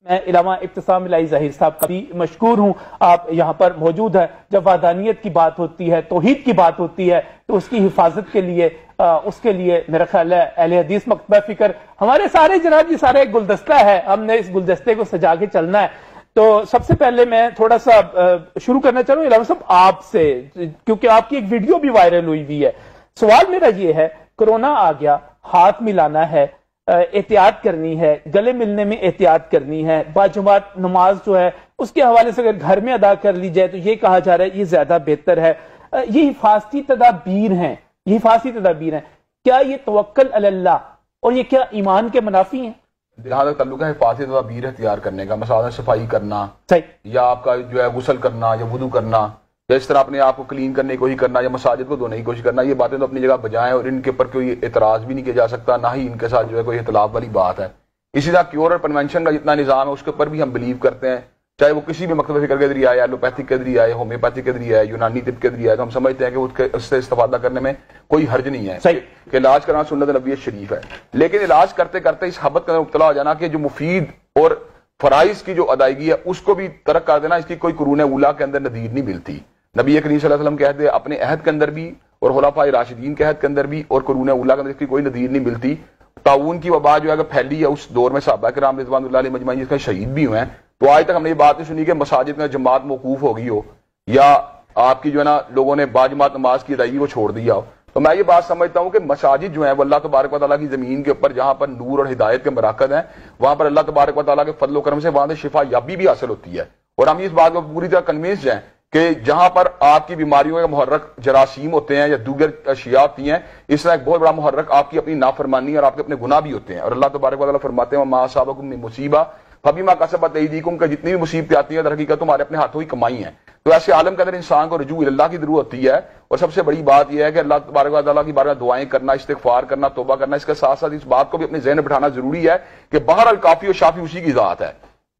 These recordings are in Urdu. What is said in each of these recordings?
میں علامہ ابتسام الہی ظہیر صاحب کا بھی مشکور ہوں، آپ یہاں پر موجود ہیں۔ جب وحدانیت کی بات ہوتی ہے، توحید کی بات ہوتی ہے، تو اس کی حفاظت کے لیے اس کے لیے میرا خیال ہے اہل حدیث مکتبہ فکر ہمارے سارے جناب یہ سارا ایک گلدستہ ہے، ہم نے اس گلدستے کو سجا کے چلنا ہے۔ تو سب سے پہلے میں تھوڑا سا شروع کرنا چاہوں علامہ صاحب آپ سے، کیونکہ آپ کی ایک ویڈیو بھی وائرل ہوئی ہے۔ سوال میرا یہ ہے، کورونا آ گیا، ہاتھ ملانا ہے، احتیاط کرنی ہے، گلے ملنے میں احتیاط کرنی ہے، باجماعت نماز جو ہے اس کے حوالے سے اگر گھر میں ادا کر لی جائے تو یہ کہا جا رہا ہے یہ زیادہ بہتر ہے۔ یہ حفاظتی تدابیر ہیں، کیا یہ توکل علی اللہ اور یہ کیا ایمان کے منافی ہیں؟ جہاں تک تعلق ہے حفاظتی تدابیر اختیار کرنے کا، مثلا صفائی کرنا یا آپ کا جو ہے غسل کرنا یا وضو کرنا یا اس طرح اپنے آپ کو کلین کرنے کی کوشش کرنا یا مساجد کو دھونے کی کوشش کرنا، یہ باتیں تو اپنی جگہ بجائیں اور ان کے اوپر کوئی اعتراض بھی نہیں کیا جا سکتا، نہ ہی ان کے ساتھ جو ہے کوئی اختلاف والی بات ہے۔ اسی طرح کیور اور پریونشن کا جتنا نظام ہے اس کے اوپر بھی ہم بلیو کرتے ہیں، چاہے وہ کسی بھی مکتبہ فکر کے ذریعے آئے، ایلوپیتھک کے ذریعے آئے، ہومیوپیتھک کے ذریعے آئے، یونانی طب کے ذریعے آئے، تو ہم سمجھتے ہیں کہ اس سے استفادہ کرنے میں کوئی حرج نہیں ہے کہ علاج کرنا سنت نبوی شریف ہے۔ لیکن علاج کرتے کرتے اس حبت کے اندر مبتلا ہو جانا کہ جو مفید اور فرائض کی جو ادائیگی ہے اس کو بھی ترک کر دینا، اس کی کوئی قرون اولیٰ کے اندر نظیر نہیں ملتی۔ نبی کریم صلی اللہ علیہ وسلم کہتے ہیں اپنے عہد کے اندر بھی اور خلفائے راشدین کے عہد کے اندر بھی اور قرون اولیٰ کے اندر اس کی کوئی نظیر نہیں ملتی۔ طاعون کی وبا جو ہے پھیلی ہے اس دور میں صحابہ کرام رضوان اللہ علیہ مجمعین جس کا شہید بھی ہوئے ہیں، تو آج تک ہم نے یہ بات نہیں سنی کہ مساجد میں جماعت موقوف ہو گئی ہو یا آپ کی جو ہے نا لوگوں نے باجماعت نماز کی ادائیگی کو چھوڑ دیا ہو۔ تو میں یہ بات سمجھتا ہوں کہ مساجد جو ہیں وہ اللہ تبارک و تعالیٰ کی زمین کے اوپر جہاں پر نور اور ہدایت کے مراکز ہیں، وہاں پر اللہ تبارک و تعالیٰ کے فضل و کرم سے وہاں سے شفا یابی بھی حاصل ہوتی ہے۔ اور ہم اس بات کو پوری طرح کنوینسڈ ہیں کہ جہاں پر آپ کی بیماریوں کے محرک جراثیم ہوتے ہیں یا دیگر اشیاء ہوتی ہیں، اس طرح ایک بہت بڑا محرک آپ کی اپنی نافرمانی اور آپ کے اپنے گناہ بھی ہوتے ہیں۔ اور اللہ تبارک و تعالیٰ فرماتے ہیں وَمَا أَصَابَكُم مِّن مُّصِیبَةٍ فَبِمَا كَسَبَتْ أَيْدِيكُم، کہ جتنی بھی مصیبتیں آتی ہیں در حقیقت تمہارے اپنے ہاتھوں ہی کمائی ہیں۔ تو ایسے عالم کے اندر انسان کو رجوع اللہ کی ضرورت ہوتی ہے، اور سب سے بڑی بات یہ ہے کہ اللہ تبارک و تعالیٰ کی بارگاہ میں دعائیں کرنا، استغفار کرنا، توبہ کرنا۔ اس کے ساتھ ساتھ اس بات کو بھی اپنے ذہن میں بٹھانا ضروری ہے کہ بہرحال کافی اور شافی اسی کی ذات ہے۔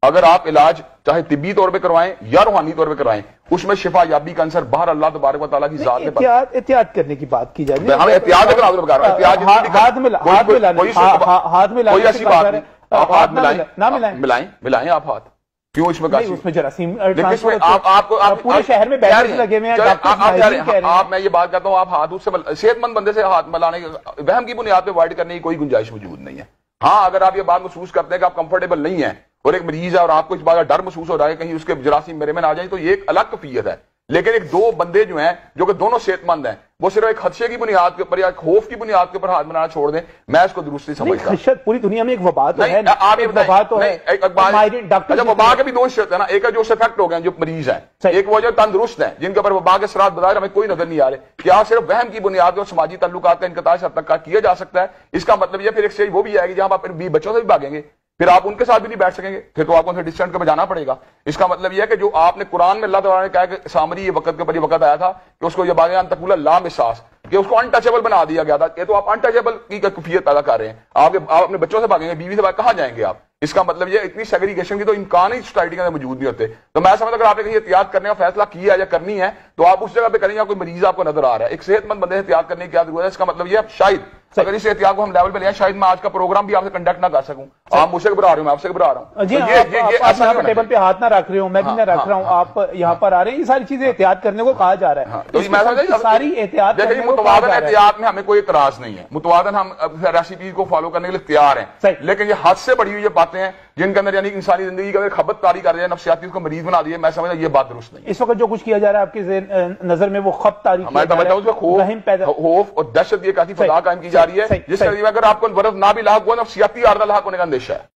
اگر آپ علاج چاہے طبی طور پہ کروائیں یا روحانی طور پہ کروائیں، اس میں شفا یابی کا عنصر باہر اللہ تبارک و تعالیٰ کی ذات ہے۔ احتیاط کرنے کی بات کی جائے، ہم احتیاط ہاتھ ملائیں آپ ہاتھ کیوں اس میں جراثیم پورے شہر میں بیٹھے لگے ہوئے ہیں۔ میں یہ بات کرتا ہوں، آپ ہاتھ سے صحت مند بندے سے ہاتھ ملانے وہم کی بنیاد پہ اوائڈ کرنے کی کوئی گنجائش موجود نہیں ہے۔ ہاں اگر آپ یہ بات محسوس کرتے ہیں کہ آپ کمفرٹیبل نہیں ہیں اور ایک مریض ہے اور آپ کو اس بات کا ڈر محسوس ہو رہا ہے کہ کہیں اس کے جراثیم میرے میں نہ آ جائیں، تو یہ ایک الگ کیفیت ہے۔ لیکن ایک دو بندے جو ہیں جو کہ دونوں صحت مند ہیں، وہ صرف ایک خدشے کی بنیاد کے اوپر یا خوف کی بنیاد کے اوپر ہاتھ بنانا چھوڑ دیں، میں اس کو درست نہیں سمجھتا۔ خدشت پوری دنیا میں ایک وبا تو ہے، وبا کے بھی دو شرط ہے نا، ایک جو افیکٹ ہو گئے جو مریض ہیں، ایک وہ جو تندرست ہیں جن کے اوپر وبا کے اثرات بظاہر ہمیں کوئی نظر نہیں آ رہے۔ کیا صرف وہم کی بنیاد پر سماجی تعلقات کا انقطاع حد تک کیا جا سکتا ہے؟ اس کا مطلب یہ پھر ایک اسٹیج وہ بھی آئے گی جہاں آپ اپنے بچوں سے بھی بھاگیں گے، پھر آپ ان کے ساتھ بھی نہیں بیٹھ سکیں گے، پھر تو آپ کو ان سے ڈسٹینس کے بجانا پڑے گا۔ اس کا مطلب یہ ہے کہ جو آپ نے قرآن میں اللہ تعالیٰ نے کہا کہ سامری یہ وقت کے اوپر یہ وقت آیا تھا کہ اس کو یہ باغیان تقول لا مساس، کہ اس کو انٹچیبل بنا دیا گیا تھا، یہ تو آپ انٹچیبل کی کیفیت پیدا کر رہے ہیں۔ آپ اپنے بچوں سے بھاگیں گے، بیوی سے بھاگ کہاں جائیں گے آپ؟ اس کا مطلب یہ اتنی سیگریگیشن کی تو امکان ہی سوسائٹی کے اندر موجود نہیں ہوتے۔ تو میں سمجھتا اگر آپ نے کہیں احتیاط کرنے کا فیصلہ کیا ہے یا کرنی ہے تو آپ اس جگہ پہ کریں یا کوئی مریض آپ کو نظر آ رہا ہے۔ ایک صحت مند بندے سے احتیاط کرنے کی کیا ضرورت ہے؟ اس کا مطلب یہ شاید اگر اس احتیاط کو ہم لیول پہ لیں، شاید میں آج کا پروگرام بھی آپ سے کنڈکٹ نہ کر سکوں۔ آپ مجھ سے گھبرا رہے ہوں، میں آپ سے گھبرا رہا ہوں۔ جی آپ ٹیبل پہ ہاتھ نہ رکھ رہے ہوں، میں بھی نہ رکھ رہا ہوں، آپ یہاں پر آ رہے ہیں، یہ ساری چیزیں احتیاط کرنے کو کہا جا رہا ہے۔ ساری احتیاط متوازن احتیاط میں ہمیں کوئی اعتراض نہیں ہے، متوازن ہم ریسیپیز کو فالو کرنے کے لیے تیار ہیں، لیکن یہ حد سے بڑی ہوئی یہ باتیں ہیں جن کے اندر یعنی انسانی زندگی کا خبت کاری کر رہے ہیں، نفسیاتی کو مریض بنا دیے، میں سمجھتا یہ بات درست نہیں۔ اس وقت جو کچھ کیا جا رہا ہے آپ کی نظر میں وہ خبت تاری خوف اور دہشت یہ کافی فضا قائم کی جا رہی ہے، جس کا اگر آپ کو برف نہ بھی لاحق ہوا، نفسیاتی عارضہ لاحق ہونے کا اندیشہ ہے۔